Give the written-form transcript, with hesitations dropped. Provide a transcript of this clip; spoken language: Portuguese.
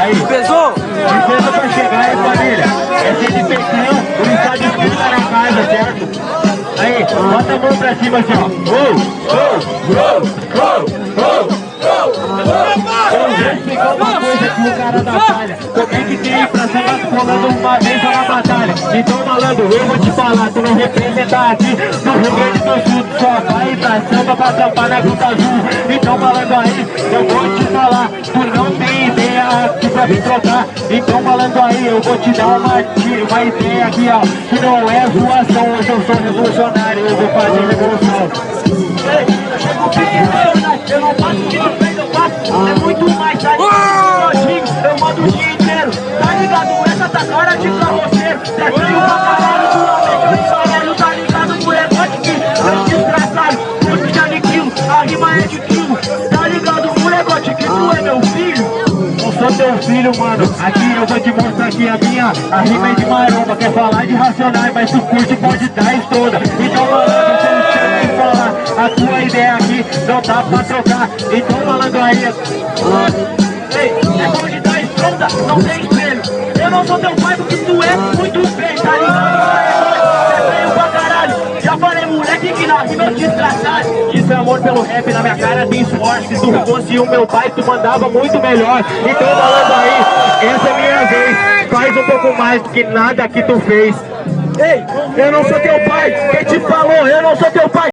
Aí, Pesou? defesa pra chegar aí, família. Esse de pequeno, o estádio escuta na casa, certo? Aí, bota a mão pra cima assim, ó. Vamos verificar uma coisa aqui, o cara da falha. Como é que tem pra cima rolando uma vez só na batalha? Então, malandro, eu vou te falar, tu não representa aqui no Rio Grande do Sul, tu só vai pra samba pra trampar na Gruta Azul. Então, malandro, aí, eu vou te falar, tu não tem ideia aqui pra me trocar. Então, malandro, aí, eu vou te dar uma ideia aqui, ó, que não é zoação, hoje eu sou revolucionário, eu vou fazer revolução. Ei, eu chego pequeno, eu não faço o que tu fez, eu faço, é muito mais, tá ligado? Eu mando o dia inteiro, tá ligado? Essa tá cara de carroceiro, já tenho pra caralho, tu tá ligado? Mulher pode que eu desgraçado, muito de aniquilo, a rima é de quilo, tá ligado? Mulher pode que tu é meu filho. Não sou teu filho, mano, aqui eu vou te mostrar que a rima é de maromba, quer falar de racionais, mas tu curte pode dar estoura. Então, malandro, você tem que falar, a tua ideia aqui não dá pra trocar. Então, malandro, aí, ei, é como de dar estronda, não tem espelho. Eu não sou teu pai porque tu é muito feio, tá ligado? É feio pra caralho. Já falei, moleque, que na rima eu te estraçado. Isso é amor pelo rap, na minha cara tem suor. Se tu fosse o meu pai, tu mandava muito melhor. Então, malandro, aí, essa é a minha vez. Faz um pouco mais do que nada que tu fez. Ei, eu não sou teu pai. Quem te falou? Eu não sou teu pai.